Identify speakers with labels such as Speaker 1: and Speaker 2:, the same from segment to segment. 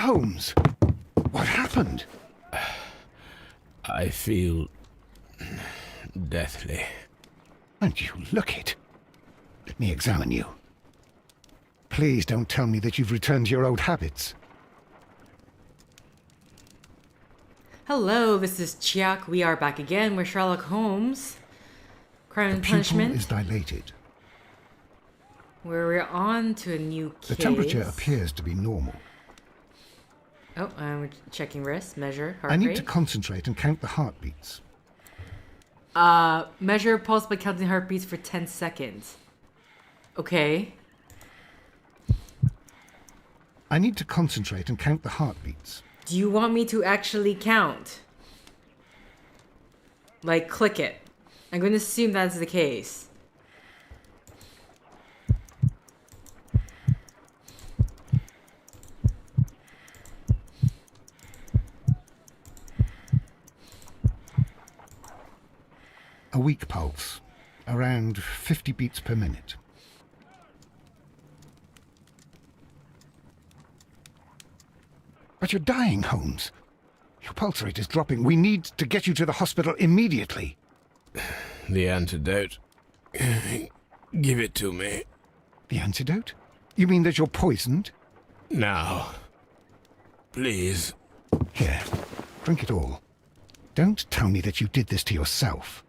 Speaker 1: Holmes, what happened?
Speaker 2: I feel deathly.
Speaker 1: And you look it. Let me examine you. Please don't tell me that you've returned to your old habits.
Speaker 3: Hello, this is Chiak. We are back again. We're Sherlock Holmes. Crime and
Speaker 1: The pupil
Speaker 3: Punishment.
Speaker 1: is dilated.
Speaker 3: Where we're on to a new case.
Speaker 1: The temperature appears to be normal.
Speaker 3: Oh, I'm checking wrist, measure, heart
Speaker 1: I need
Speaker 3: rate.
Speaker 1: to concentrate and count the heartbeats.
Speaker 3: Measure pulse by counting heartbeats for 10 seconds. Okay.
Speaker 1: I need to concentrate and count the heartbeats.
Speaker 3: Do you want me to actually count? Like, click it. I'm going to assume that's the case.
Speaker 1: A weak pulse, around 50 beats per minute. But you're dying, Holmes. Your pulse rate is dropping. We need to get you to the hospital immediately.
Speaker 2: The antidote. Give it to me.
Speaker 1: The antidote? You mean that you're poisoned?
Speaker 2: Now. Please.
Speaker 1: Here, drink it all. Don't tell me that you did this to yourself.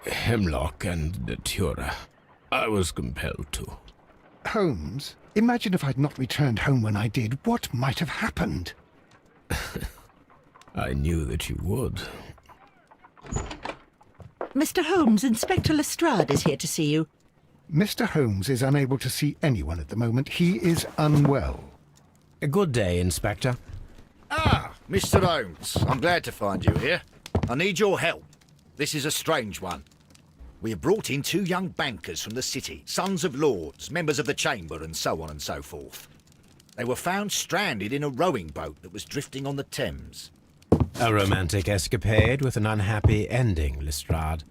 Speaker 2: Hemlock and datura. I was compelled to.
Speaker 1: Holmes, imagine if I'd not returned home when I did. What might have happened?
Speaker 2: I knew that you would.
Speaker 4: Mr. Holmes, Inspector Lestrade is here to see you.
Speaker 1: Mr. Holmes is unable to see anyone at the moment. He is unwell.
Speaker 5: A good day, Inspector.
Speaker 6: Ah, Mr. Holmes, I'm glad to find you here. I need your help. This is a strange one. We have brought in 2 young bankers from the city, sons of lords, members of the chamber, and so on and so forth. They were found stranded in a rowing boat that was drifting on the Thames.
Speaker 5: A romantic escapade with an unhappy ending, Lestrade.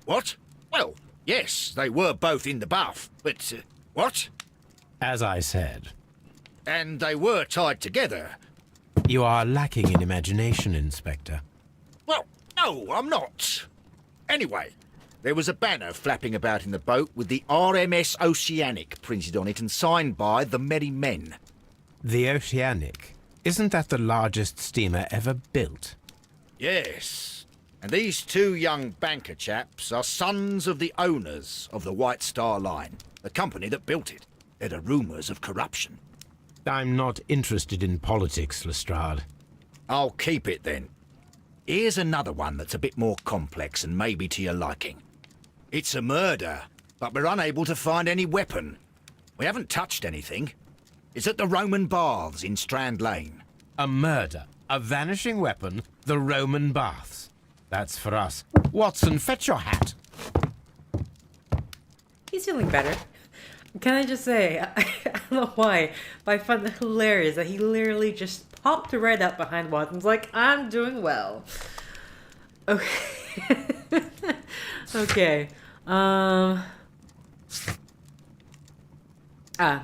Speaker 6: What? Well, yes, they were both in the bath, but... what?
Speaker 5: As I said,
Speaker 6: And they were tied together.
Speaker 5: you are lacking in imagination, Inspector.
Speaker 6: Well, no, I'm not. Anyway, there was a banner flapping about in the boat with the RMS Oceanic printed on it and signed by the Merry Men.
Speaker 5: The Oceanic. Isn't that the largest steamer ever built?
Speaker 6: Yes. And these 2 young banker chaps are sons of the owners of the White Star Line, the company that built it. There are rumours of corruption.
Speaker 5: I'm not interested in politics, Lestrade.
Speaker 6: I'll keep it then. Here's another one that's a bit more complex and maybe to your liking. It's a murder, but we're unable to find any weapon. We haven't touched anything. It's at the Roman Baths in Strand Lane.
Speaker 5: A murder, a vanishing weapon, the Roman baths. That's for us. Watson, fetch your hat.
Speaker 3: He's feeling better. Can I just say, I don't know why, but I find it hilarious that he literally just popped right up behind Watson's like, I'm doing well. Okay. Okay.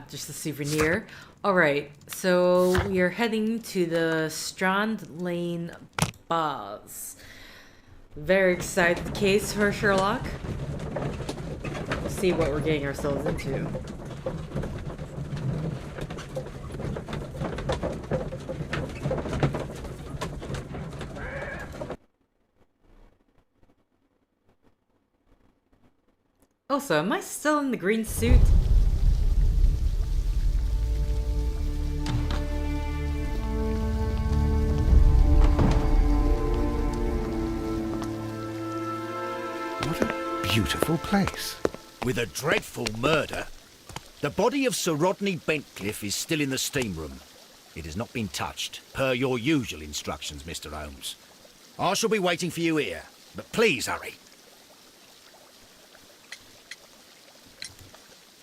Speaker 3: Just a souvenir. Alright, so we are heading to the Strand Lane Baths. Very excited case for Sherlock. We'll see what we're getting ourselves into. Also, am I still in the green suit?
Speaker 1: What a beautiful place.
Speaker 6: With a dreadful murder. The body of Sir Rodney Bentcliffe is still in the steam room. It has not been touched, per your usual instructions, Mr. Holmes. I shall be waiting for you here, but please hurry.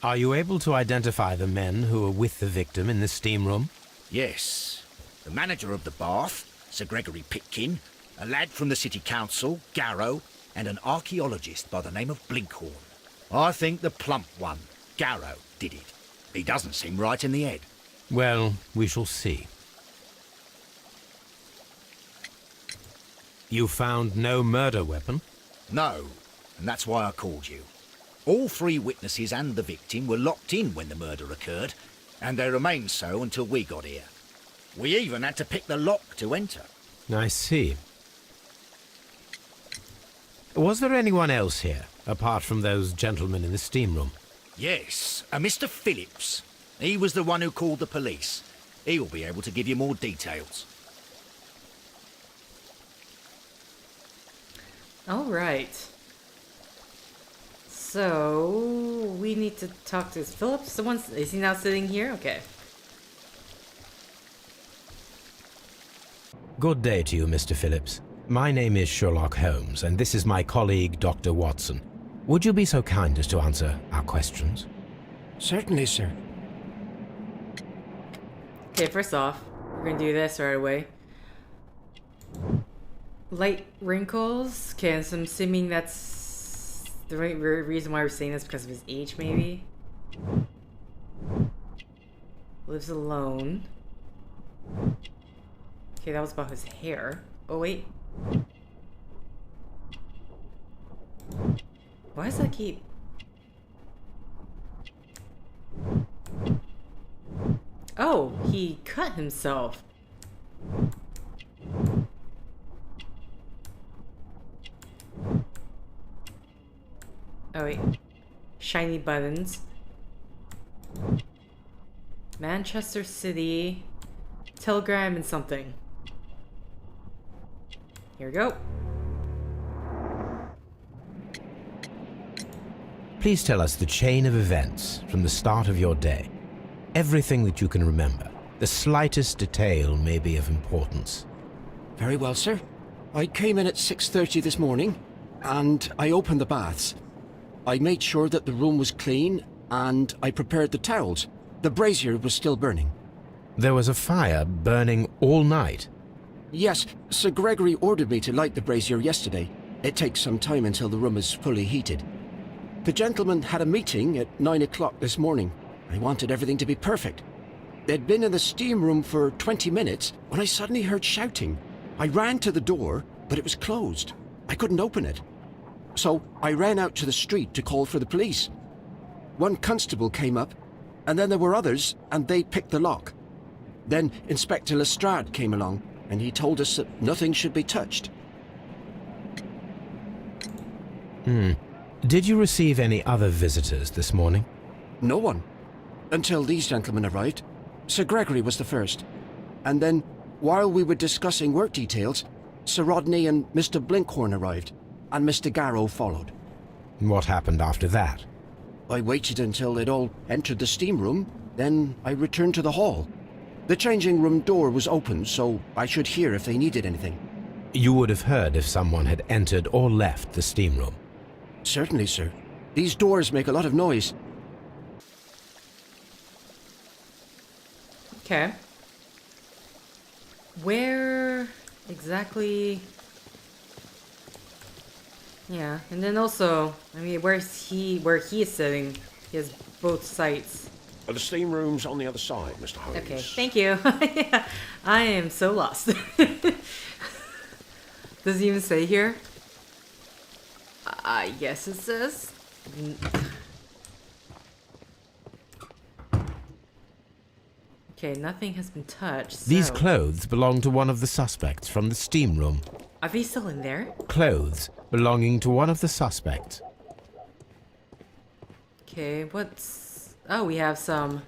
Speaker 5: Are you able to identify the men who were with the victim in the steam room?
Speaker 6: Yes. The manager of the bath, Sir Gregory Pitkin, a lad from the city council, Garrow, and an archaeologist by the name of Blinkhorn. I think the plump one, Garrow, did it. He doesn't seem right in the head.
Speaker 5: Well, we shall see. You found no murder weapon?
Speaker 6: No, and that's why I called you. All 3 witnesses and the victim were locked in when the murder occurred, and they remained so until we got here. We even had to pick the lock to enter.
Speaker 5: I see. Was there anyone else here, apart from those gentlemen in the steam room?
Speaker 6: Yes, a Mr. Phillips. He was the one who called the police. He'll be able to give you more details.
Speaker 3: All right. So we need to talk to Phillips. Is he now sitting here? Okay.
Speaker 5: Good day to you, Mr. Phillips. My name is Sherlock Holmes, and this is my colleague, Dr. Watson. Would you be so kind as to answer our questions?
Speaker 7: Certainly, sir.
Speaker 3: Okay, first off, we're gonna do this right away. Light wrinkles. Okay, so I'm assuming that's the reason why we're saying this, because of his age, maybe. Lives alone. Okay, that was about his hair. Oh, wait. Why does that keep... Oh, he cut himself. Oh, wait. Shiny buttons. Manchester City. Telegram and something. Here we go.
Speaker 5: Please tell us the chain of events from the start of your day. Everything that you can remember. The slightest detail may be of importance.
Speaker 7: Very well, sir. I came in at 6:30 this morning, and I opened the baths. I made sure that the room was clean, and I prepared the towels. The brazier was still burning.
Speaker 5: There was a fire burning all night.
Speaker 7: Yes, Sir Gregory ordered me to light the brazier yesterday. It takes some time until the room is fully heated. The gentlemen had a meeting at 9 o'clock this morning. I wanted everything to be perfect. They'd been in the steam room for 20 minutes when I suddenly heard shouting. I ran to the door, but it was closed. I couldn't open it. So I ran out to the street to call for the police. One constable came up, and then there were others, and they picked the lock. Then Inspector Lestrade came along, and he told us that nothing should be touched.
Speaker 5: Did you receive any other visitors this morning?
Speaker 7: No one. Until these gentlemen arrived. Sir Gregory was the first. And then, while we were discussing work details, Sir Rodney and Mr. Blinkhorn arrived, and Mr. Garrow followed.
Speaker 5: What happened after that?
Speaker 7: I waited until they'd all entered the steam room, then I returned to the hall. The changing room door was open, so I should hear if they needed anything.
Speaker 5: You would have heard if someone had entered or left the steam room.
Speaker 7: Certainly, sir. These doors make a lot of noise.
Speaker 3: Okay. Where exactly? Yeah, and then also, I mean, where he is sitting, he has both sites.
Speaker 8: The steam room's on the other side, Mr. Holmes.
Speaker 3: Okay, thank you. Yeah, I am so lost. Does it even say here? Yes, it says. Okay, nothing has been touched.
Speaker 5: These
Speaker 3: so-
Speaker 5: clothes belong to one of the suspects from the steam room.
Speaker 3: Are they still in there?
Speaker 5: Clothes belonging to one of the suspects.
Speaker 3: Okay, what's... Oh, we have some...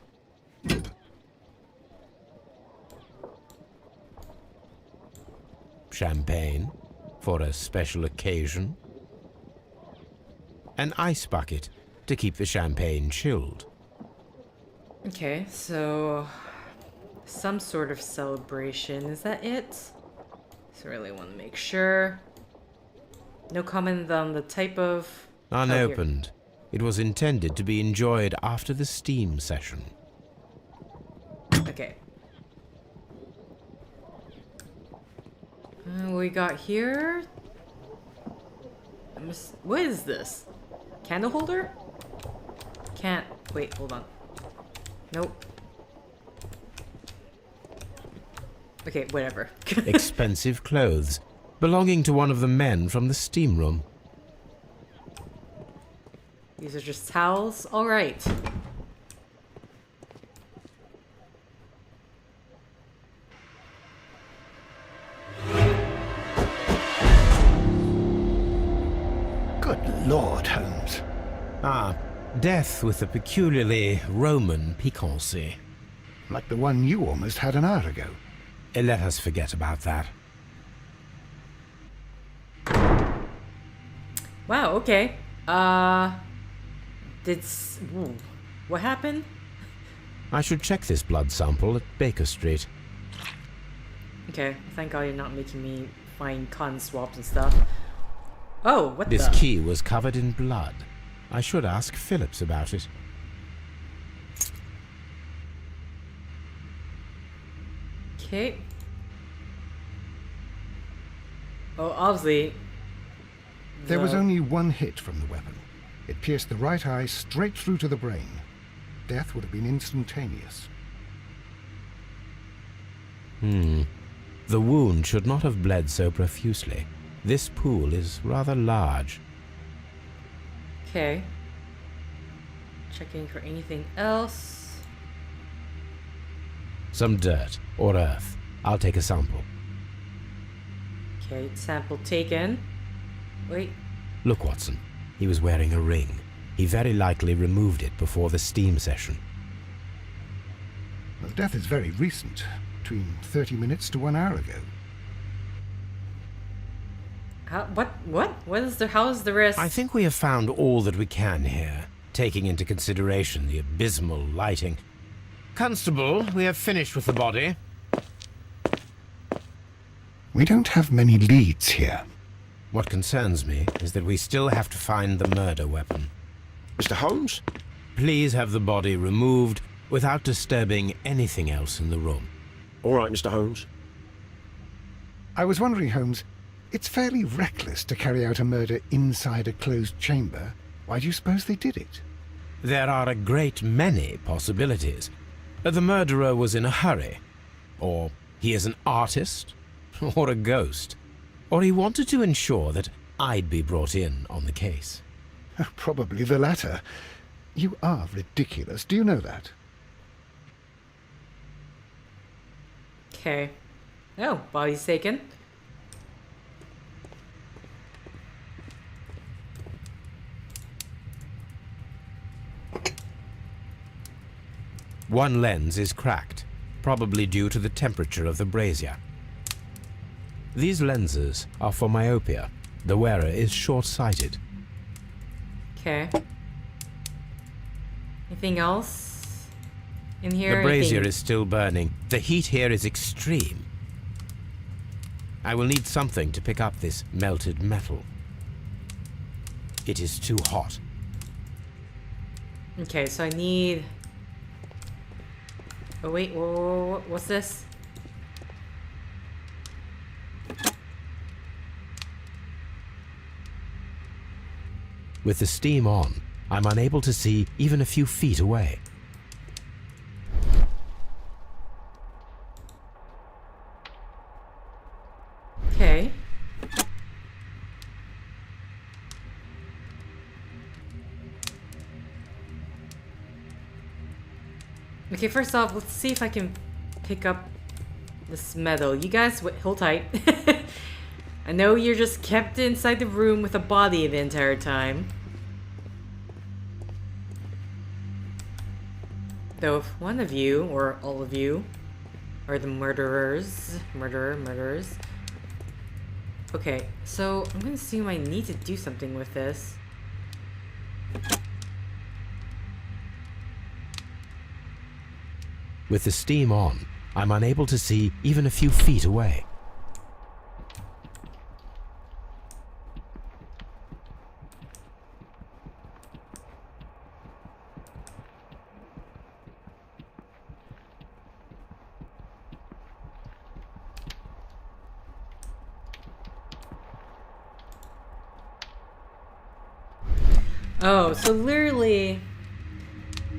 Speaker 5: Champagne for a special occasion. An ice bucket to keep the champagne chilled.
Speaker 3: Okay, so... Some sort of celebration. Is that it? So I really want to make sure. No comment on the type of...
Speaker 5: Unopened. It was intended to be enjoyed after the steam session.
Speaker 3: Okay. What we got here? What is this? Candle holder? Can't... Wait, hold on. Nope. Okay, whatever.
Speaker 5: Expensive clothes belonging to one of the men from the steam room.
Speaker 3: These are just towels? Alright.
Speaker 1: Good Lord, Holmes.
Speaker 5: Ah, death with a peculiarly Roman piquancy.
Speaker 1: Like the one you almost had an hour ago.
Speaker 5: Let us forget about that.
Speaker 3: Wow, okay. Ooh, what happened?
Speaker 5: I should check this blood sample at Baker Street.
Speaker 3: Okay, thank God you're not making me find cotton swabs and stuff. Oh, what
Speaker 5: This
Speaker 3: the?
Speaker 5: key was covered in blood. I should ask Phillips about it.
Speaker 3: Okay. Oh, obviously.
Speaker 1: There was
Speaker 3: the-
Speaker 1: only one hit from the weapon. It pierced the right eye straight through to the brain. Death would have been instantaneous.
Speaker 5: The wound should not have bled so profusely. This pool is rather large.
Speaker 3: Okay. Checking for anything else.
Speaker 5: Some dirt or earth. I'll take a sample.
Speaker 3: Okay, sample taken. Wait.
Speaker 5: Look, Watson. He was wearing a ring. He very likely removed it before the steam session.
Speaker 1: The death is very recent, between 30 minutes to 1 hour ago.
Speaker 3: How, what is the, how is the risk?
Speaker 5: I think we have found all that we can here, taking into consideration the abysmal lighting. Constable, we have finished with the body.
Speaker 1: We don't have many leads here.
Speaker 5: What concerns me is that we still have to find the murder weapon.
Speaker 8: Mr. Holmes?
Speaker 5: Please have the body removed without disturbing anything else in the room.
Speaker 8: All right, Mr. Holmes.
Speaker 1: I was wondering, Holmes, it's fairly reckless to carry out a murder inside a closed chamber. Why do you suppose they did it?
Speaker 5: There are a great many possibilities. The murderer was in a hurry. Or he is an artist. Or a ghost. Or he wanted to ensure that I'd be brought in on the case.
Speaker 1: Probably the latter. You are ridiculous. Do you know that?
Speaker 3: Okay. Oh, body's taken.
Speaker 5: One lens is cracked, probably due to the temperature of the brazier. These lenses are for myopia. The wearer is short-sighted.
Speaker 3: Okay. Anything else in here?
Speaker 5: The brazier
Speaker 3: Anything-
Speaker 5: is still burning. The heat here is extreme. I will need something to pick up this melted metal. It is too hot.
Speaker 3: Okay, so I need... Oh wait, whoa, what's this?
Speaker 5: With the steam on, I'm unable to see even a few feet away.
Speaker 3: Okay. Okay, first off, let's see if I can pick up this metal. You guys, hold tight. I know you're just kept inside the room with a body the entire time. Though if one of you, or all of you, are the murderers. Okay, so I'm gonna assume I need to do something with this.
Speaker 5: With the steam on, I'm unable to see even a few feet away.
Speaker 3: Oh, so literally,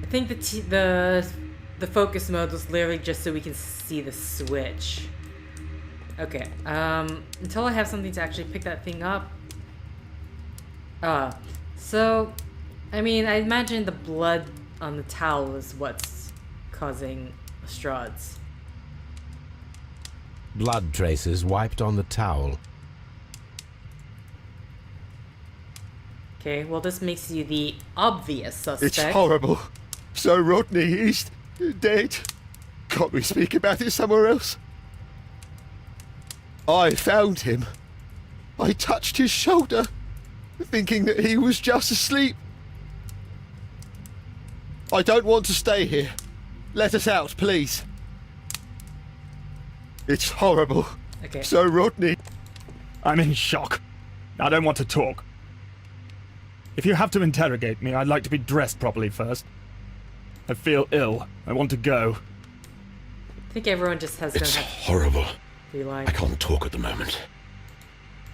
Speaker 3: I think the focus mode was literally just so we can see the switch. Okay, until I have something to actually pick that thing up. So, I mean, I imagine the blood on the towel is what's causing Lestrade's.
Speaker 5: Blood traces wiped on the towel.
Speaker 3: Okay, well, this makes you the obvious suspect.
Speaker 9: It's horrible. So Rodney is dead. Can't we speak about it somewhere else? I found him. I touched his shoulder, thinking that he was just asleep. I don't want to stay here. Let us out, please. It's horrible.
Speaker 3: Okay.
Speaker 9: So Rodney...
Speaker 10: I'm in shock. I don't want to talk. If you have to interrogate me, I'd like to be dressed properly first. I feel ill. I want to go.
Speaker 3: I think everyone just has
Speaker 8: It's
Speaker 3: gonna
Speaker 8: horrible.
Speaker 3: realize.
Speaker 8: I can't talk at the moment.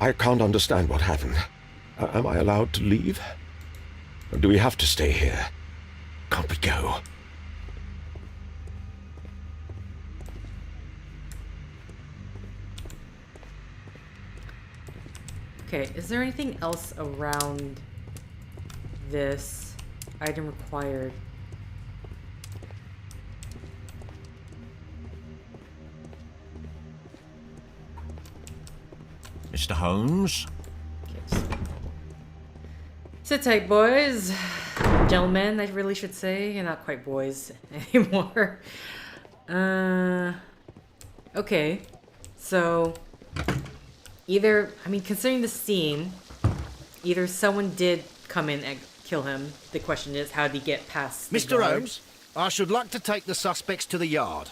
Speaker 8: I can't understand what happened. Am I allowed to leave? Or do we have to stay here? Can't we go?
Speaker 3: Okay, is there anything else around this item required?
Speaker 6: Mr. Holmes?
Speaker 3: Sit tight, boys. Gentlemen, I really should say. You're not quite boys anymore. Okay. So, either, I mean, considering the scene, either someone did come in and kill him. The question is, how did he get past the
Speaker 6: Mr.
Speaker 3: guard?
Speaker 6: Holmes, I should like to take the suspects to the yard.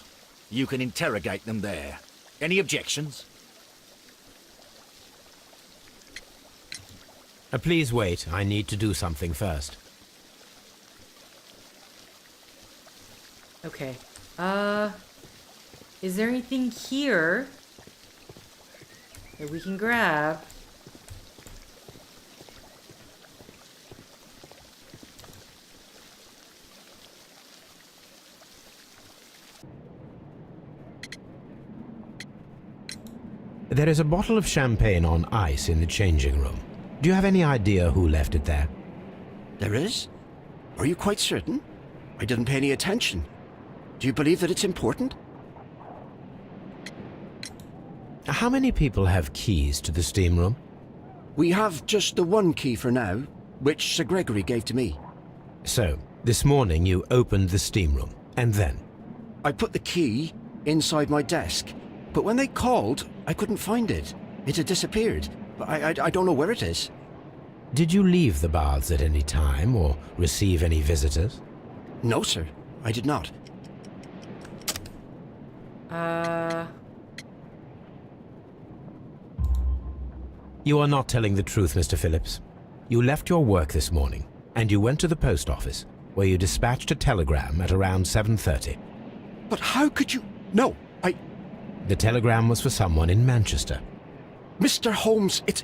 Speaker 6: You can interrogate them there. Any objections?
Speaker 5: Please wait. I need to do something first.
Speaker 3: Okay. Is there anything here that we can grab?
Speaker 5: There is a bottle of champagne on ice in the changing room. Do you have any idea who left it there?
Speaker 7: There is? Are you quite certain? I didn't pay any attention. Do you believe that it's important?
Speaker 5: How many people have keys to the steam room?
Speaker 7: We have just the one key for now, which Sir Gregory gave to me.
Speaker 5: So, this morning you opened the steam room, and then?
Speaker 7: I put the key inside my desk, but when they called, I couldn't find it. It had disappeared. I don't know where it is.
Speaker 5: Did you leave the baths at any time, or receive any visitors?
Speaker 7: No, sir. I did not.
Speaker 5: You are not telling the truth, Mr. Phillips. You left your work this morning, and you went to the post office, where you dispatched a telegram at around 7:30.
Speaker 7: But how could you... No,
Speaker 5: The telegram was for someone in Manchester.
Speaker 7: Mr. Holmes, it's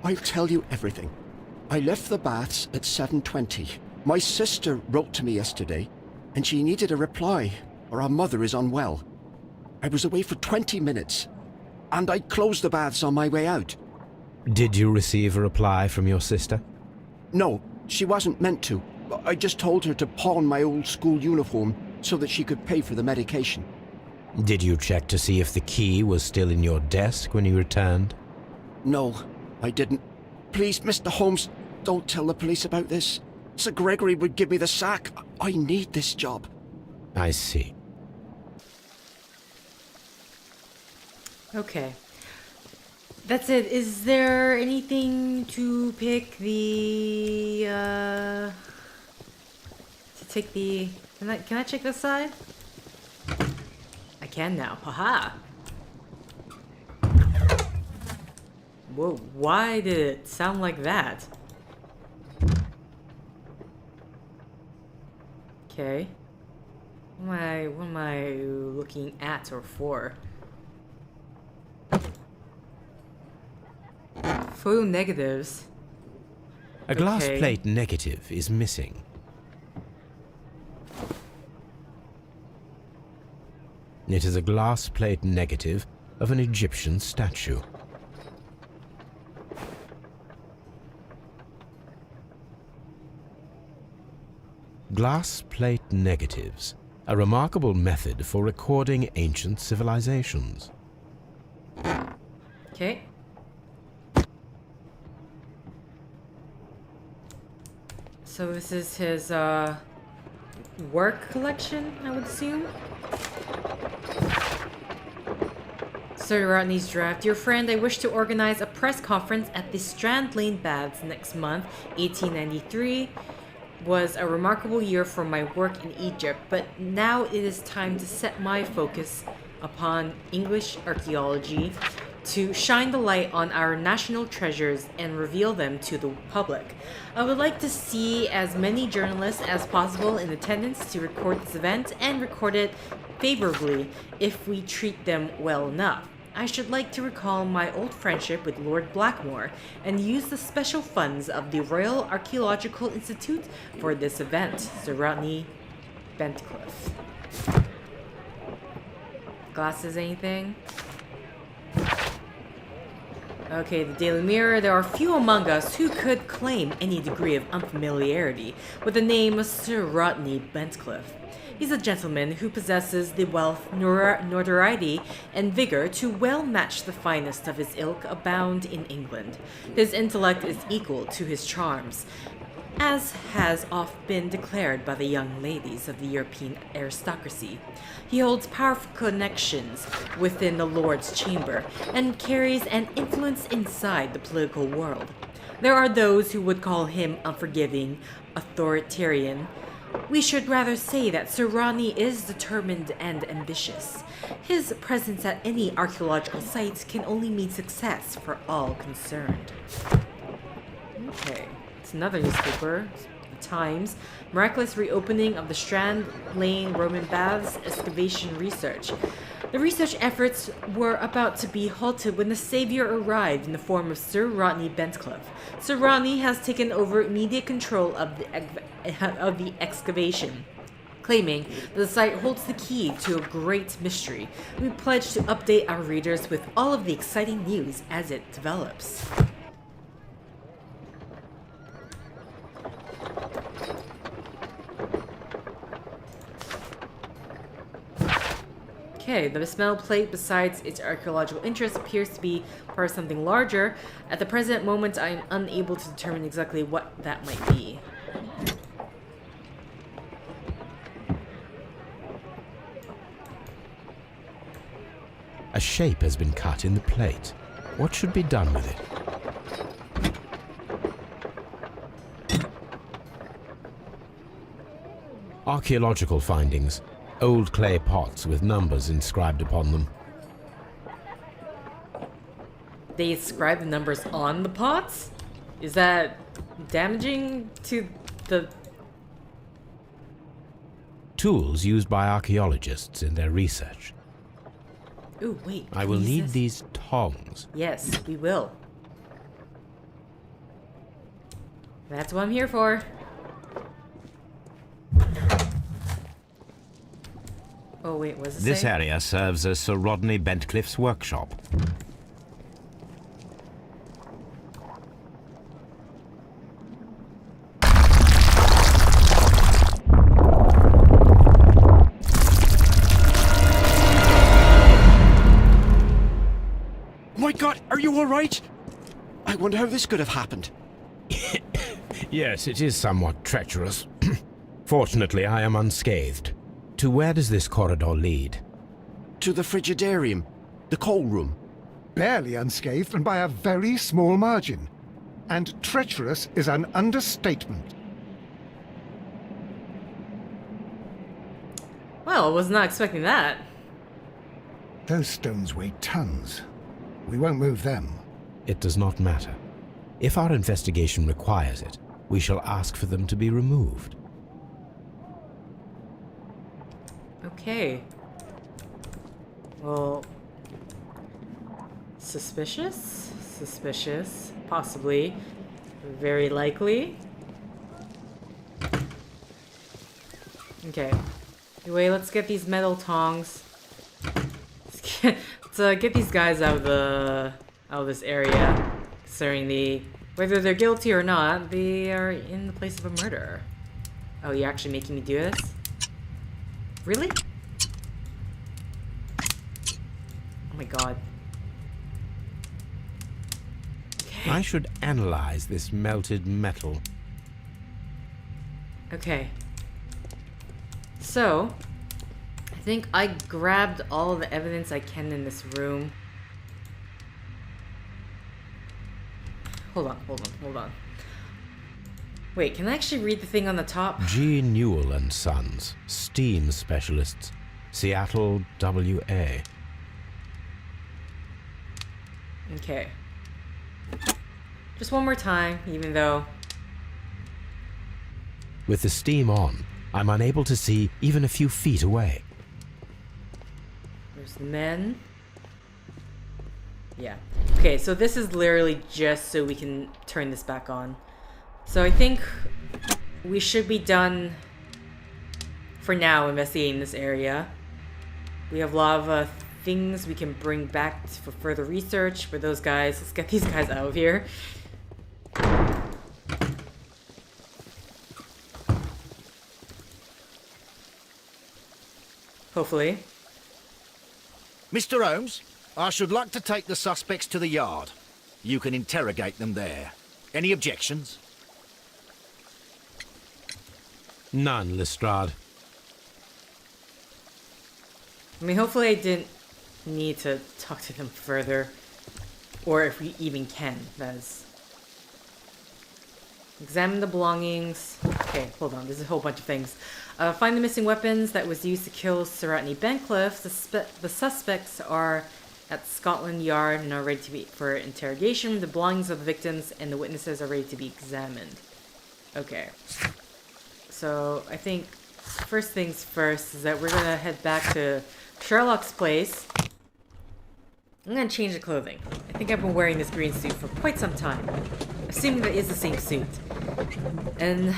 Speaker 7: I'll tell you everything. I left the baths at 7:20. My sister wrote to me yesterday, and she needed a reply, or our mother is unwell. I was away for 20 minutes, and I closed the baths on my way out.
Speaker 5: Did you receive a reply from your sister?
Speaker 7: No, she wasn't meant to. I just told her to pawn my old school uniform so that she could pay for the medication.
Speaker 5: Did you check to see if the key was still in your desk when you returned?
Speaker 7: No, I didn't. Please, Mr. Holmes, don't tell the police about this. Sir Gregory would give me the sack. I need this job.
Speaker 5: I see.
Speaker 3: Okay. That's it. Is there anything to pick the, to take the... Can I check this side? I can now. Haha. Whoa, why did it sound like that? Okay. What am I looking at or for? Photo negatives.
Speaker 5: A glass
Speaker 3: Okay.
Speaker 5: plate negative is missing. It is a glass plate negative of an Egyptian statue. Glass plate negatives, a remarkable method for recording ancient civilizations.
Speaker 3: Okay. So this is his work collection, I would assume. Sir Rodney's draft. Dear friend, I wish to organize a press conference at the Strand Lane Baths next month. 1893 was a remarkable year for my work in Egypt, but now it is time to set my focus upon English archaeology, to shine the light on our national treasures and reveal them to the public. I would like to see as many journalists as possible in attendance to record this event and record it favorably if we treat them well enough. I should like to recall my old friendship with Lord Blackmore and use the special funds of the Royal Archaeological Institute for this event. Sir Rodney Bentcliffe. Glasses, anything? Okay, the Daily Mirror. There are few among us who could claim any degree of unfamiliarity with the name of Sir Rodney Bentcliffe. He's a gentleman who possesses the wealth, notoriety, and vigor to well match the finest of his ilk abound in England. His intellect is equal to his charms, as has oft been declared by the young ladies of the European aristocracy. He holds powerful connections within the Lord's Chamber and carries an influence inside the political world. There are those who would call him unforgiving, authoritarian. We should rather say that Sir Rodney is determined and ambitious. His presence at any archaeological site can only mean success for all concerned. Okay, it's another newspaper. The Times. Miraculous reopening of the Strand Lane Roman Baths excavation research. The research efforts were about to be halted when the savior arrived in the form of Sir Rodney Bentcliffe. Sir Rodney has taken over immediate control of the excavation, claiming that the site holds the key to a great mystery. We pledge to update our readers with all of the exciting news as it develops. Okay, the metal plate, besides its archaeological interest, appears to be part of something larger. At the present moment, I am unable to determine exactly what that might be.
Speaker 5: A shape has been cut in the plate. What should be done with it? Archaeological findings. Old clay pots with numbers inscribed upon them.
Speaker 3: They inscribe the numbers on the pots? Is that damaging to the...
Speaker 5: Tools used by archaeologists in their research.
Speaker 3: Ooh, wait.
Speaker 5: I will need these tongs.
Speaker 3: Yes, we will. That's what I'm here for. Oh wait, what does it
Speaker 11: This
Speaker 3: say?
Speaker 11: area serves as Sir Rodney Bentcliffe's workshop.
Speaker 7: My God, are you all right? I wonder how this could have happened.
Speaker 5: Yes, it is somewhat treacherous. Fortunately, I am unscathed. To where does this corridor lead?
Speaker 7: To the frigidarium, the coal room.
Speaker 1: Barely unscathed and by a very small margin. And treacherous is an understatement.
Speaker 3: Well, I was not expecting that.
Speaker 1: Those stones weigh tons. We won't move them.
Speaker 5: It does not matter. If our investigation requires it, we shall ask for them to be removed.
Speaker 3: Okay. Well... Suspicious? Suspicious. Possibly. Very likely. Okay. Anyway, let's get these metal tongs. Let's get these guys out of this area. Considering whether they're guilty or not, they are in the place of a murder. Oh, you're actually making me do this? Really? Oh my god. Okay.
Speaker 5: I should analyze this melted metal.
Speaker 3: Okay. So, I think I grabbed all of the evidence I can in this room. Hold on. Wait, can I actually read the thing on the top?
Speaker 5: G. Newell and Sons, steam specialists, Seattle, WA.
Speaker 3: Okay. Just one more time, even though...
Speaker 5: With the steam on, I'm unable to see even a few feet away.
Speaker 3: There's the men. Yeah. Okay, so this is literally just so we can turn this back on. So I think we should be done for now investigating this area. We have a lot of things we can bring back for further research for those guys. Let's get these guys out of here. Hopefully.
Speaker 6: Mr. Holmes, I should like to take the suspects to the yard. You can interrogate them there. Any objections?
Speaker 5: None, Lestrade.
Speaker 3: I mean, hopefully I didn't need to talk to them further. Or if we even can, that is. Examine the belongings. Okay, hold on, there's a whole bunch of things. Find the missing weapons that was used to kill Sir Rodney Bencliffe. The suspects are at Scotland Yard and are ready to be for interrogation. The belongings of the victims and the witnesses are ready to be examined. Okay. So, I think first things first is that we're gonna head back to Sherlock's place. I'm gonna change the clothing. I think I've been wearing this green suit for quite some time. Assuming that is the same suit. And...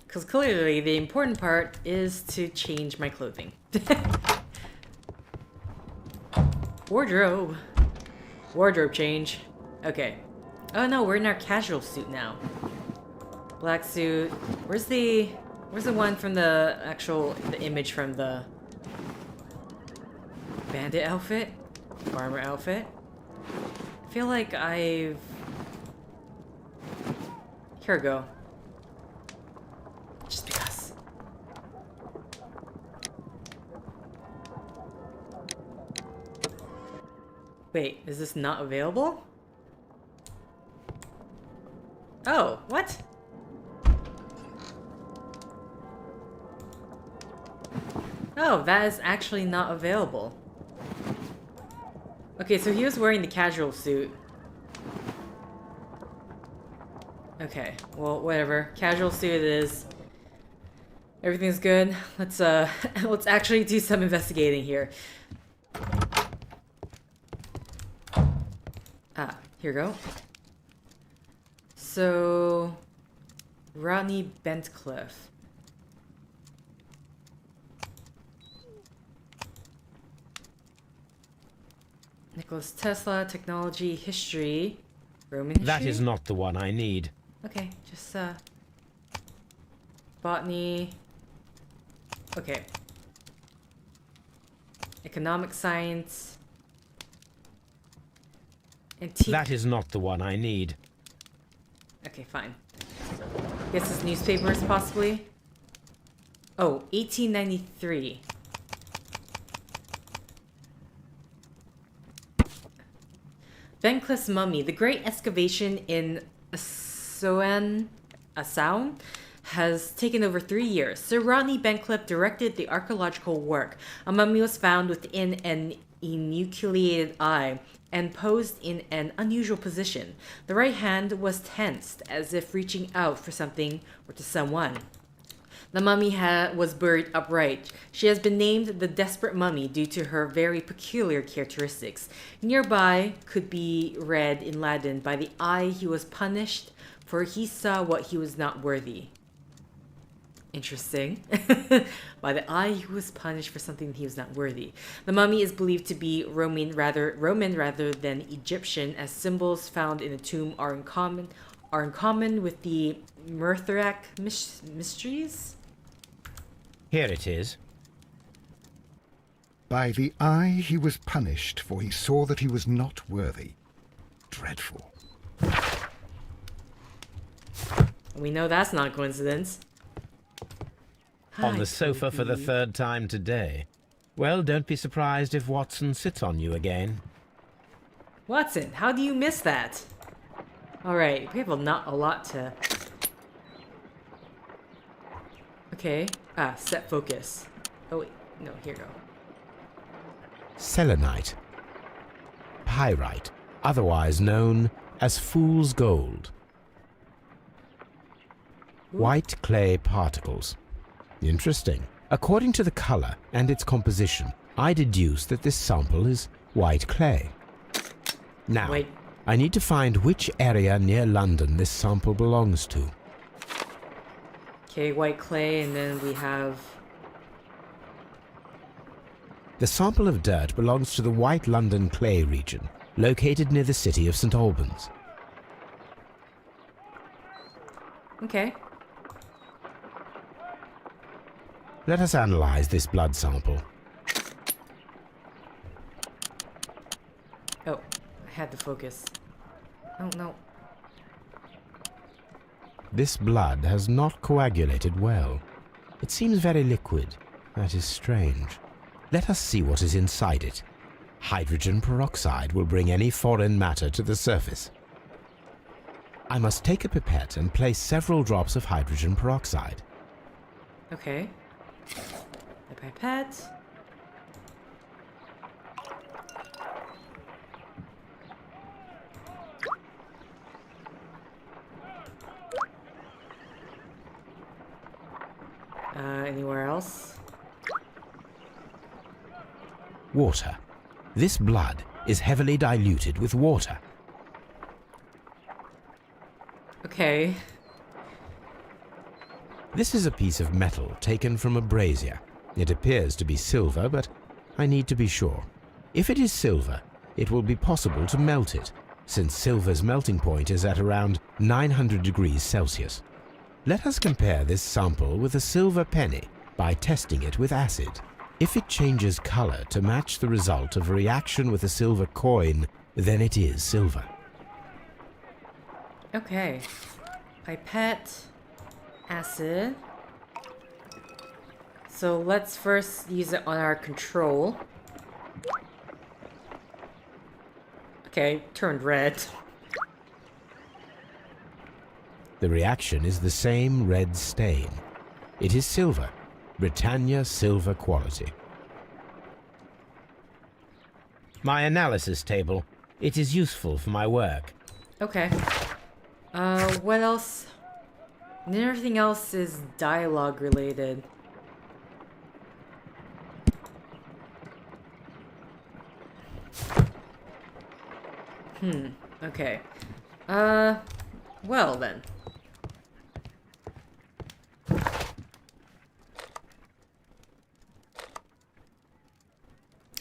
Speaker 3: because clearly the important part is to change my clothing. Wardrobe. Wardrobe change. Okay. Oh no, we're in our casual suit now. Black suit. Where's the one from the image from the bandit outfit? Farmer outfit? I feel like Here we go. Just because. Wait, is this not available? Oh, what? Oh, that is actually not available. Okay, so he was wearing the casual suit. Okay, well, whatever. Casual suit it is. Everything's good. Let's let's actually do some investigating here. Ah, here we go. So, Rodney Bencliffe. Nicholas Tesla, technology, history, Roman history.
Speaker 5: That is not the one I need.
Speaker 3: Okay, just botany. Okay. Economic science. Antique.
Speaker 5: That is not the one I need.
Speaker 3: Okay, fine. Guess this newspapers, possibly? Oh, 1893. Bencliffe's mummy. The great excavation in Assaun has taken over 3 years. Sir Rodney Bencliffe directed the archaeological work. A mummy was found within an enucleated eye and posed in an unusual position. The right hand was tensed, as if reaching out for something or to someone. The mummy was buried upright. She has been named the Desperate Mummy due to her very peculiar characteristics. Nearby could be read in Latin, "By the eye he was punished, for he saw what he was not worthy." Interesting. By the eye he was punished for something he was not worthy. The mummy is believed to be Roman rather than Egyptian, as symbols found in the tomb are in common with the Murthrak mysteries.
Speaker 5: Here it is.
Speaker 1: By the eye he was punished, for he saw that he was not worthy. Dreadful.
Speaker 3: We know that's not a coincidence.
Speaker 5: On
Speaker 3: Hi,
Speaker 5: the sofa for the
Speaker 3: Toby.
Speaker 5: 3rd time today. Well, don't be surprised if Watson sits on you again.
Speaker 3: Watson, how do you miss that? Alright, we have not a lot to... Okay. Set focus. Oh wait, no, here we go.
Speaker 5: Selenite. Pyrite, otherwise known as fool's gold. White clay particles. Interesting. According to the color and its composition, I deduce that this sample is white clay. Now,
Speaker 3: Wait.
Speaker 5: I need to find which area near London this sample belongs to.
Speaker 3: Okay, white clay, and then we have...
Speaker 5: The sample of dirt belongs to the White London clay region, located near the city of St. Albans.
Speaker 3: Okay.
Speaker 5: Let us analyze this blood sample.
Speaker 3: Oh, I had to focus. Oh, no.
Speaker 5: This blood has not coagulated well. It seems very liquid. That is strange. Let us see what is inside it. Hydrogen peroxide will bring any foreign matter to the surface. I must take a pipette and place several drops of hydrogen peroxide.
Speaker 3: Okay. The pipette. Anywhere else?
Speaker 5: Water. This blood is heavily diluted with water.
Speaker 3: Okay.
Speaker 5: This is a piece of metal taken from a brazier. It appears to be silver, but I need to be sure. If it is silver, it will be possible to melt it, since silver's melting point is at around 900 degrees Celsius. Let us compare this sample with a silver penny by testing it with acid. If it changes color to match the result of a reaction with a silver coin, then it is silver.
Speaker 3: Okay. Pipette. Acid. So let's first use it on our control. Okay, turned red.
Speaker 5: The reaction is the same red stain. It is silver, Britannia silver quality. My analysis table. It is useful for my work.
Speaker 3: Okay. What else? And everything else is dialogue related. Okay. Well then.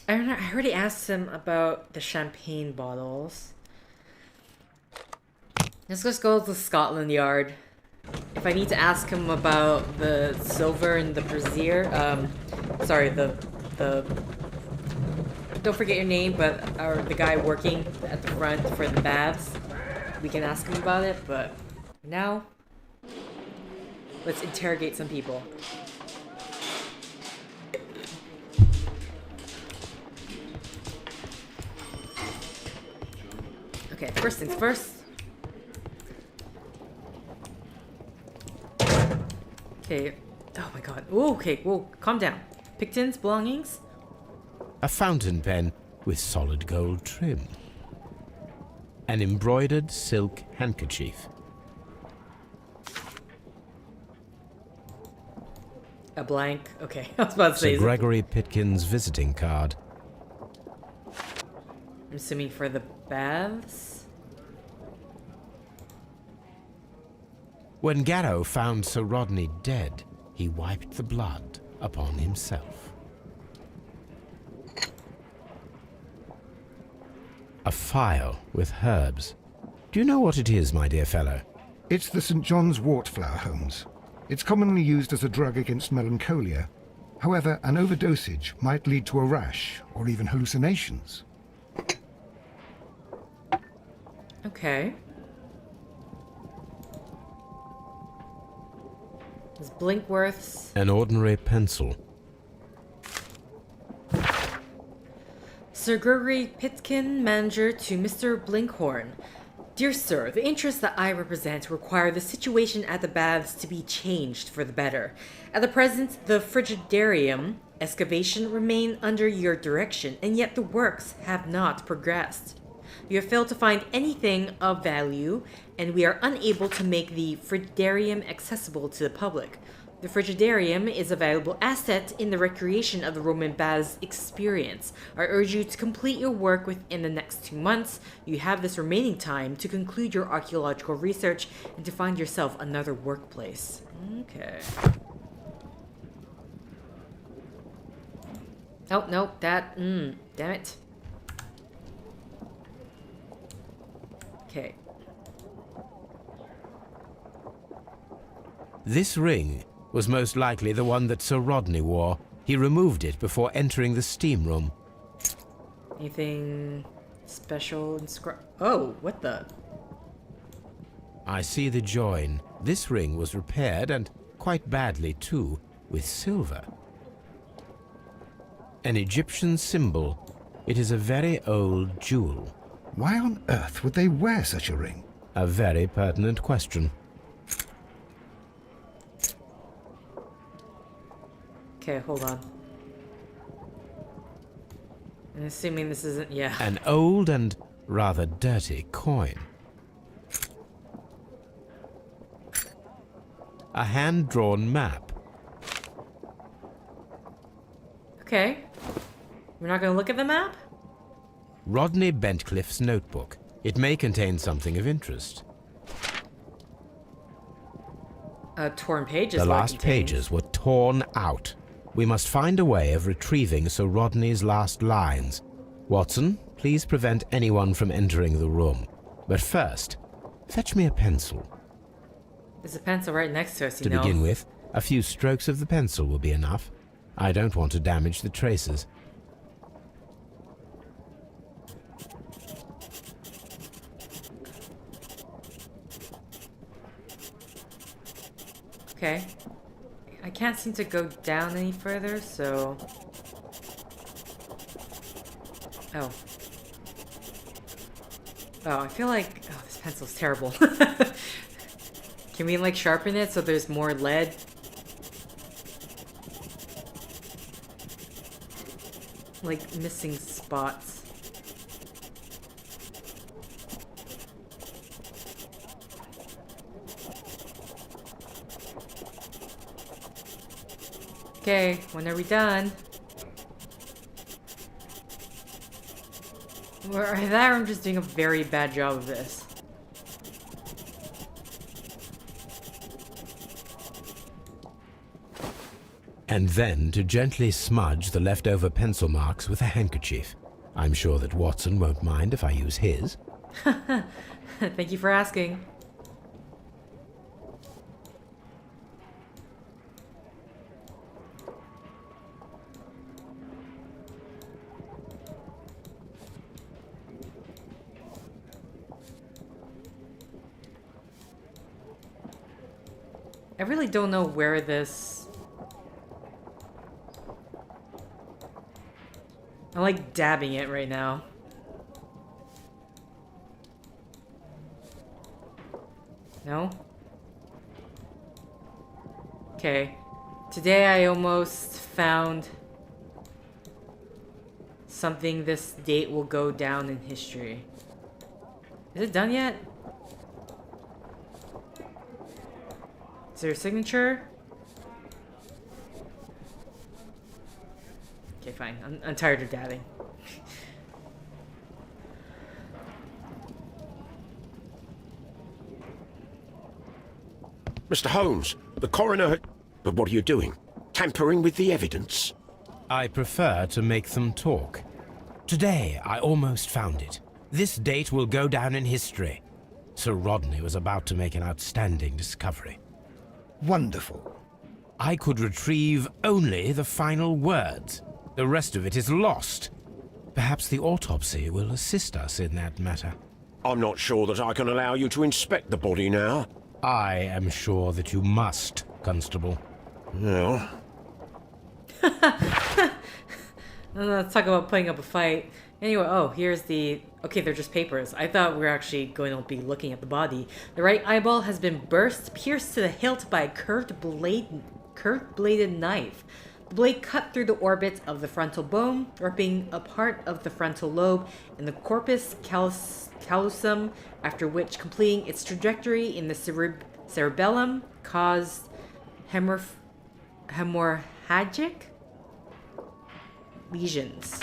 Speaker 3: I already asked him about the champagne bottles. Let's just go to Scotland Yard. If I need to ask him about the silver and the brazier, sorry, the don't forget your name, but the guy working at the front for the baths, we can ask him about it, but now, let's interrogate some people. Okay, first things first. Okay. Oh my god. Ooh, okay, whoa, calm down. Picton's belongings?
Speaker 5: A fountain pen with solid gold trim. An embroidered silk handkerchief.
Speaker 3: A blank? Okay, I was about to say.
Speaker 5: Sir Gregory Pitkin's visiting card.
Speaker 3: I'm assuming for the baths?
Speaker 5: When Garrow found Sir Rodney dead, he wiped the blood upon himself. A phial with herbs. Do you know what it is, my dear fellow?
Speaker 1: It's the St. John's wort flower, Holmes. It's commonly used as a drug against melancholia. However, an overdosage might lead to a rash or even hallucinations.
Speaker 3: Okay. Is Blinkworth's...
Speaker 5: An ordinary pencil.
Speaker 3: Sir Gregory Pitkin, manager to Mr. Blinkhorn. Dear sir, the interests that I represent require the situation at the baths to be changed for the better. At the present, the frigidarium excavation remain under your direction, and yet the works have not progressed. You have failed to find anything of value, and we are unable to make the frigidarium accessible to the public. The frigidarium is a valuable asset in the recreation of the Roman baths experience. I urge you to complete your work within the next 2 months. You have this remaining time to conclude your archaeological research and to find yourself another workplace. Okay. Oh, no, that, damn it. Okay.
Speaker 5: This ring was most likely the one that Sir Rodney wore. He removed it before entering the steam room.
Speaker 3: Anything special Oh, what the?
Speaker 5: I see the join. This ring was repaired, and quite badly too, with silver. An Egyptian symbol. It is a very old jewel.
Speaker 1: Why on earth would they wear such a ring?
Speaker 5: A very pertinent question.
Speaker 3: Okay, hold on. I'm assuming this isn't... yeah.
Speaker 5: An old and rather dirty coin. A hand-drawn map.
Speaker 3: Okay. We're not gonna look at the map?
Speaker 5: Rodney Bentcliffe's notebook. It may contain something of interest.
Speaker 3: Torn pages.
Speaker 5: The last pages were torn out. We must find a way of retrieving Sir Rodney's last lines. Watson, please prevent anyone from entering the room. But first, fetch me a pencil.
Speaker 3: There's a pencil right next to us, you
Speaker 5: To
Speaker 3: know.
Speaker 5: begin with, a few strokes of the pencil will be enough. I don't want to damage the traces.
Speaker 3: Okay. I can't seem to go down any further, so... Oh. Oh, I feel like... oh, this pencil's terrible. Can we, like, sharpen it so there's more lead? Like, missing spots. Okay, when are we done? Or either I'm just doing a very bad job of this.
Speaker 5: And then to gently smudge the leftover pencil marks with a handkerchief. I'm sure that Watson won't mind if I use his.
Speaker 3: Thank you for asking. I really don't know where this... I'm like dabbing it right now. No? Okay. Today I almost found something this date will go down in history. Is it done yet? Is there a signature? Okay, fine. I'm tired of dabbing.
Speaker 8: Mr. Holmes, the coroner... But what are you doing? Tampering with the evidence?
Speaker 5: I prefer to make them talk. Today, I almost found it. This date will go down in history. Sir Rodney was about to make an outstanding discovery.
Speaker 1: Wonderful.
Speaker 5: I could retrieve only the final words. The rest of it is lost. Perhaps the autopsy will assist us in that matter.
Speaker 8: I'm not sure that I can allow you to inspect the body now.
Speaker 5: I am sure that you must, Constable.
Speaker 8: Well...
Speaker 3: Let's talk about putting up a fight. Anyway, oh, here's the... Okay, they're just papers. I thought we were actually going to be looking at the body. The right eyeball has been pierced to the hilt by a curved bladed knife. The blade cut through the orbit of the frontal bone, ripping a part of the frontal lobe and the corpus callosum, after which, completing its trajectory in the cerebellum, caused hemorrhagic lesions.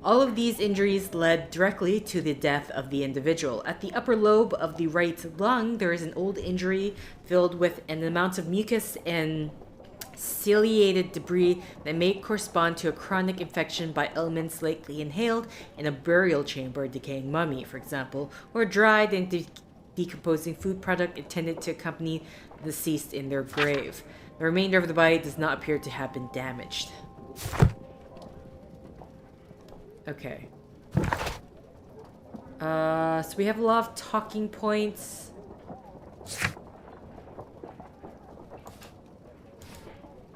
Speaker 3: All of these injuries led directly to the death of the individual. At the upper lobe of the right lung, there is an old injury filled with an amount of mucus and ciliated debris that may correspond to a chronic infection by elements likely inhaled in a burial chamber, decaying mummy, for example, or dried and decomposing food product intended to accompany the deceased in their grave. The remainder of the body does not appear to have been damaged. Okay. So we have a lot of talking points.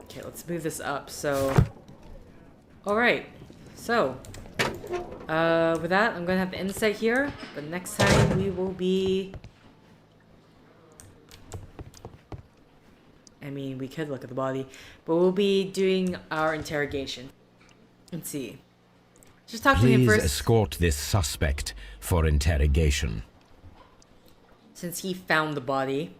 Speaker 3: Okay, let's move this up. So, alright. So, with that, I'm gonna have to end this right here. But next time we will be... I mean, we could look at the body. But we'll be doing our interrogation. Let's see. Just talk to him
Speaker 5: Please
Speaker 3: first.
Speaker 5: escort this suspect for interrogation.
Speaker 3: Since he found the body.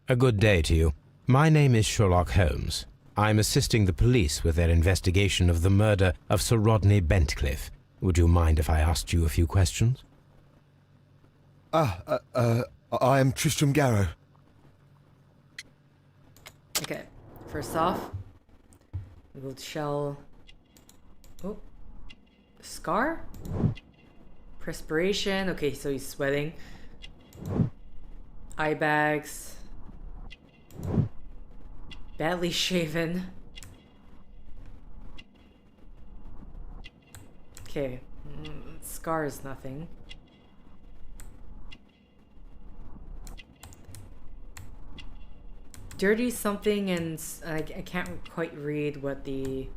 Speaker 5: A good day to you. My name is Sherlock Holmes. I'm assisting the police with their investigation of the murder of Sir Rodney Bentcliffe. Would you mind if I asked you a few questions?
Speaker 9: I am Tristram Garrow.
Speaker 3: Okay. First off, we shall... Oh. Scar? Perspiration. Okay, so he's sweating. Eye bags. Badly shaven. Okay. Scar is nothing. Dirty something, and I can't quite read what the...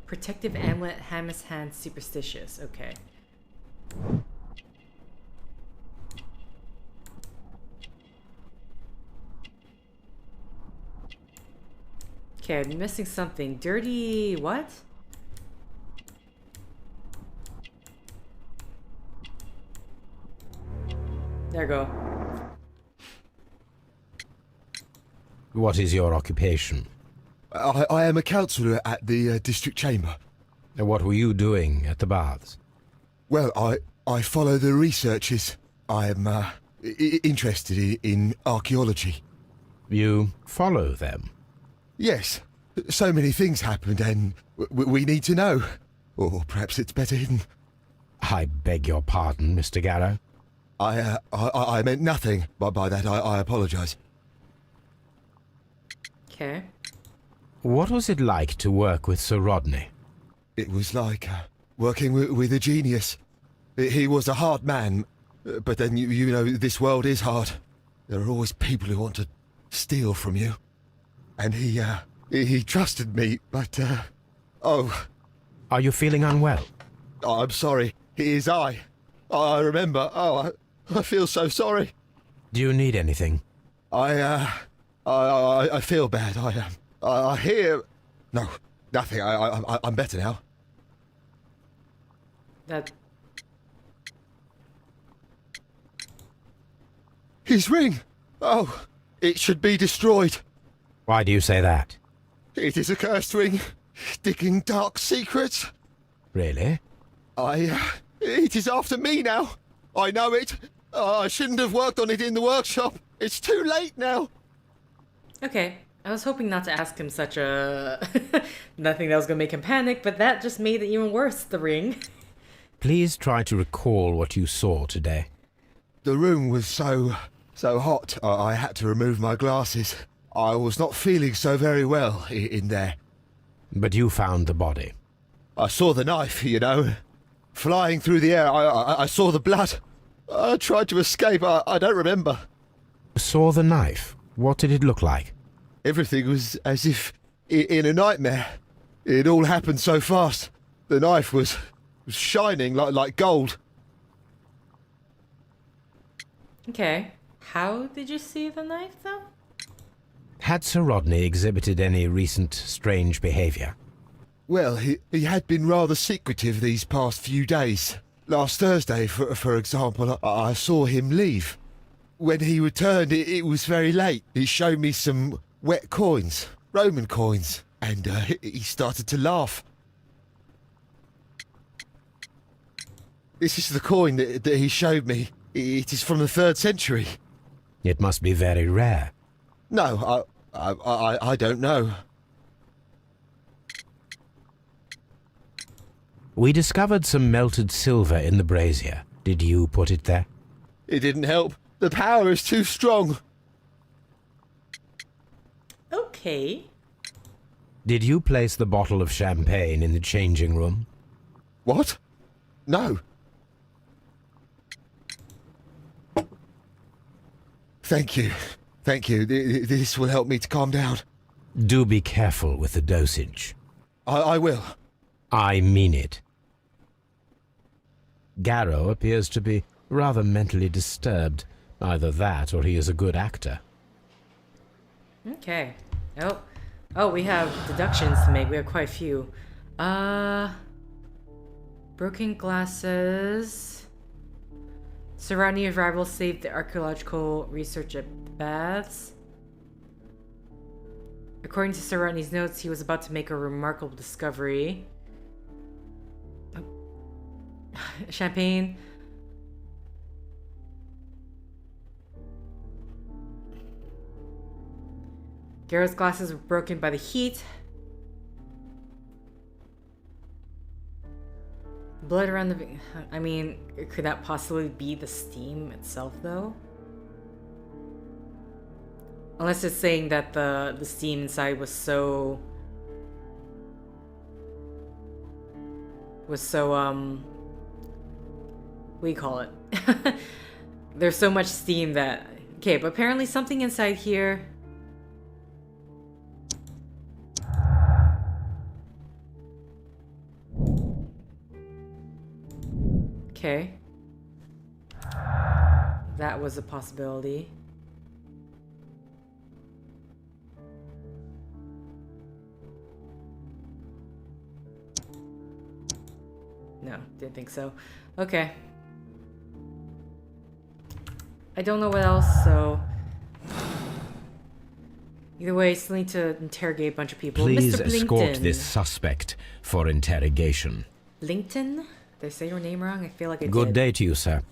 Speaker 3: Protective amulet, Hammer's hand, superstitious. Okay. Okay, I'm missing something. Dirty... what? There we go.
Speaker 5: What is your occupation?
Speaker 9: I am a counsellor at the district chamber.
Speaker 5: What were you doing at the baths?
Speaker 9: Well, I follow the researches. I am interested in archaeology.
Speaker 5: You follow them?
Speaker 9: Yes. So many things happened and we need to know. Or perhaps it's better hidden.
Speaker 5: I beg your pardon, Mr. Garrow.
Speaker 9: I meant nothing by that. I apologise.
Speaker 3: Okay.
Speaker 5: What was it like to work with Sir Rodney?
Speaker 9: It was like working with a genius. He was a hard man, but then you know this world is hard. There are always people who want to steal from you. And he trusted me, but oh.
Speaker 5: Are you feeling unwell?
Speaker 9: Oh, I'm sorry. It is I remember. Oh, I feel so sorry.
Speaker 5: Do you need anything?
Speaker 9: I feel bad. I hear... No, nothing. I'm better now.
Speaker 3: That...
Speaker 9: His ring! Oh, it should be destroyed.
Speaker 5: Why do you say that?
Speaker 9: It is a cursed ring, digging dark secrets.
Speaker 5: Really?
Speaker 9: It is after me now. I know it. I shouldn't have worked on it in the workshop. It's too late now.
Speaker 3: Okay, I was hoping not to ask him such a... nothing that was gonna make him panic, but that just made it even worse, the ring.
Speaker 5: Please try to recall what you saw today.
Speaker 9: The room was so hot, I had to remove my glasses. I was not feeling so very well in there.
Speaker 5: But you found the body.
Speaker 9: I saw the knife, you know, flying through the air. I saw the blood. I tried to escape. I don't remember.
Speaker 5: Saw the knife? What did it look like?
Speaker 9: Everything was as if in a nightmare. It all happened so fast. The knife was shining like gold.
Speaker 3: Okay. How did you see the knife, though?
Speaker 5: Had Sir Rodney exhibited any recent strange behaviour?
Speaker 9: Well, he had been rather secretive these past few days. Last Thursday, for example, I saw him leave. When he returned, it was very late. He showed me some wet coins, Roman coins, and he started to laugh. This is the coin that he showed me. It is from the 3rd century.
Speaker 5: It must be very rare.
Speaker 9: No, I don't know.
Speaker 5: We discovered some melted silver in the brazier. Did you put it there?
Speaker 9: It didn't help. The power is too strong.
Speaker 3: Okay.
Speaker 5: Did you place the bottle of champagne in the changing room?
Speaker 9: What? No. Thank you. Thank you. This will help me to calm down.
Speaker 5: Do be careful with the dosage.
Speaker 9: I will.
Speaker 5: I mean it. Garrow appears to be rather mentally disturbed. Either that, or he is a good actor.
Speaker 3: Okay. Oh, we have deductions to make. We have quite a few. Broken glasses. Sir Rodney's arrival saved the archaeological research at the baths. According to Sir Rodney's notes, he was about to make a remarkable discovery. Champagne. Garrow's glasses were broken by the heat. Blood around the... I mean, could that possibly be the steam itself, though? Unless it's saying that the steam inside was so... what do you call it? There's so much steam that... Okay, but apparently something inside here... Okay. That was a possibility. No, didn't think so. Okay. I don't know what else, so... Either way, I still need to interrogate a bunch of people.
Speaker 5: Please
Speaker 3: Mr.
Speaker 5: escort
Speaker 3: Blinkton.
Speaker 5: this suspect for interrogation.
Speaker 3: Blinkton? Did I say your name wrong? I feel like I did.
Speaker 5: Good day to you, sir.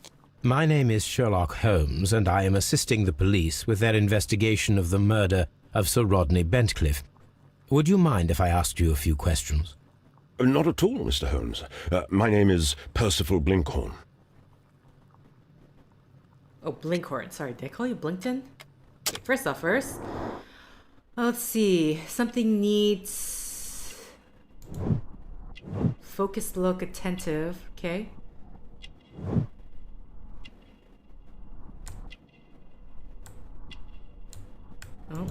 Speaker 5: My name is Sherlock Holmes, and I am assisting the police with their investigation of the murder of Sir Rodney Bentcliffe. Would you mind if I asked you a few questions?
Speaker 8: Not at all, Mr. Holmes. My name is Percival Blinkhorn.
Speaker 3: Oh, Blinkhorn. Sorry, did I call you Blinkton? Okay, first. Let's see. Something needs... Focused look, attentive. Okay. Oh.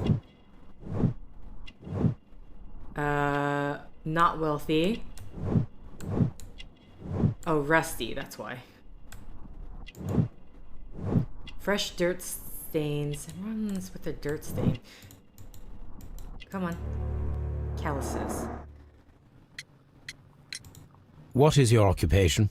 Speaker 3: Not wealthy. Oh, rusty, that's why. Fresh dirt stains. Runs with a dirt stain. Come on. Calluses.
Speaker 5: What is your occupation?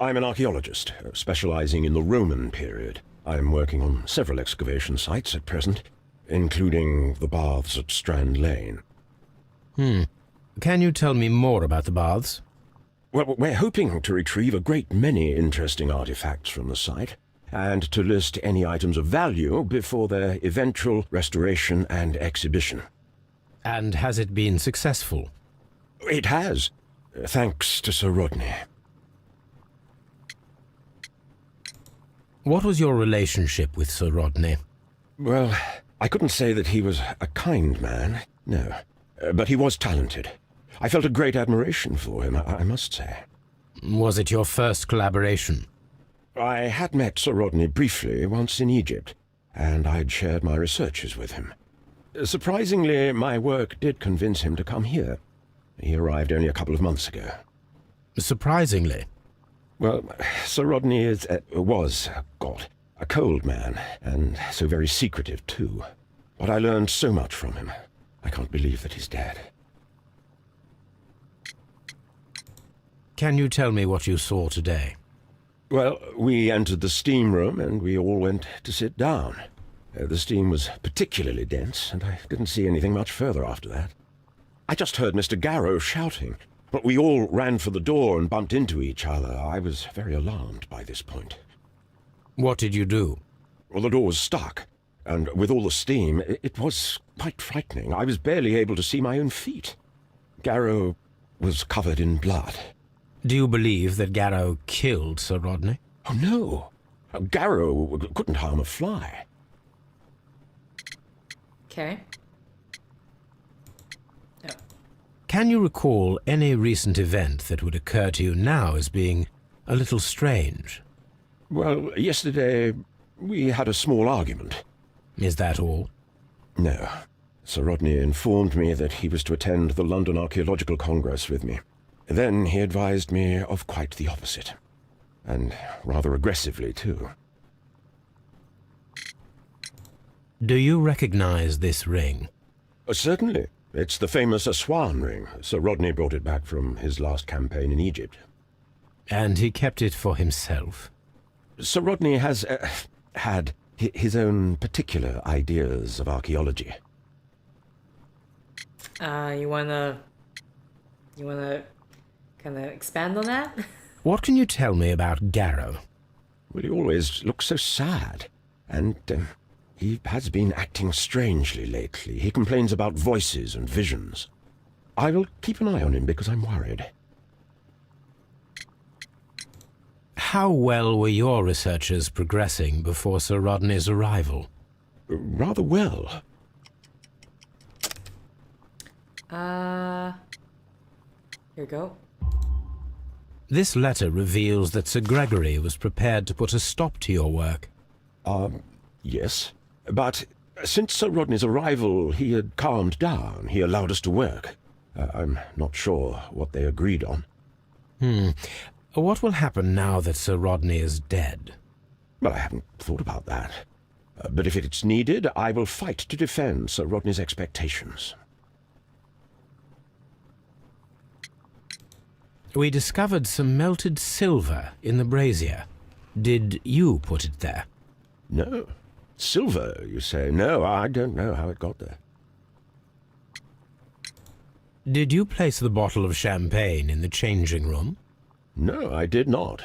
Speaker 8: I'm an archaeologist, specializing in the Roman period. I'm working on several excavation sites at present. including the baths at Strand Lane.
Speaker 5: Can you tell me more about the baths?
Speaker 8: Well, we're hoping to retrieve a great many interesting artifacts from the site, and to list any items of value before their eventual restoration and exhibition.
Speaker 5: And has it been successful?
Speaker 8: It has, thanks to Sir Rodney.
Speaker 5: What was your relationship with Sir Rodney?
Speaker 8: Well, I couldn't say that he was a kind man, no. But he was talented. I felt a great admiration for him, I must say.
Speaker 5: Was it your first collaboration?
Speaker 8: I had met Sir Rodney briefly once in Egypt, and I'd shared my researches with him. Surprisingly, my work did convince him to come here. He arrived only a couple of months ago.
Speaker 5: Surprisingly?
Speaker 8: Well, Sir Rodney was a cold man, and so very secretive too. But I learned so much from him. I can't believe that he's dead.
Speaker 5: Can you tell me what you saw today?
Speaker 8: Well, we entered the steam room and we all went to sit down. The steam was particularly dense, and I didn't see anything much further after that. I just heard Mr. Garrow shouting, but we all ran for the door and bumped into each other. I was very alarmed by this point.
Speaker 5: What did you do?
Speaker 8: Well, the door was stuck, and with all the steam, it was quite frightening. I was barely able to see my own feet. Garrow was covered in blood.
Speaker 5: Do you believe that Garrow killed Sir Rodney?
Speaker 8: Oh, no. Garrow couldn't harm a fly.
Speaker 3: Okay. Oh.
Speaker 5: Can you recall any recent event that would occur to you now as being a little strange?
Speaker 8: Well, yesterday we had a small argument.
Speaker 5: Is that all?
Speaker 8: No. Sir Rodney informed me that he was to attend the London Archaeological Congress with me. Then he advised me of quite the opposite. And rather aggressively, too.
Speaker 5: Do you recognize this ring?
Speaker 8: Certainly. It's the famous Aswan ring. Sir Rodney brought it back from his last campaign in Egypt.
Speaker 5: And he kept it for himself?
Speaker 8: Sir Rodney has had his own particular ideas of archaeology.
Speaker 3: You wanna kind of expand on that?
Speaker 5: What can you tell me about Garrow?
Speaker 8: Well, he always looks so sad, and he has been acting strangely lately. He complains about voices and visions. I will keep an eye on him because I'm worried.
Speaker 5: How well were your researchers progressing before Sir Rodney's arrival?
Speaker 8: Rather well.
Speaker 3: Here you go.
Speaker 5: This letter reveals that Sir Gregory was prepared to put a stop to your work.
Speaker 8: Yes. But since Sir Rodney's arrival, he had calmed down. He allowed us to work. I'm not sure what they agreed on.
Speaker 5: What will happen now that Sir Rodney is dead?
Speaker 8: Well, I haven't thought about that. But if it's needed, I will fight to defend Sir Rodney's expectations.
Speaker 5: We discovered some melted silver in the brazier. Did you put it there?
Speaker 8: No. Silver, you say? No, I don't know how it got there.
Speaker 5: Did you place the bottle of champagne in the changing room?
Speaker 8: No, I did not.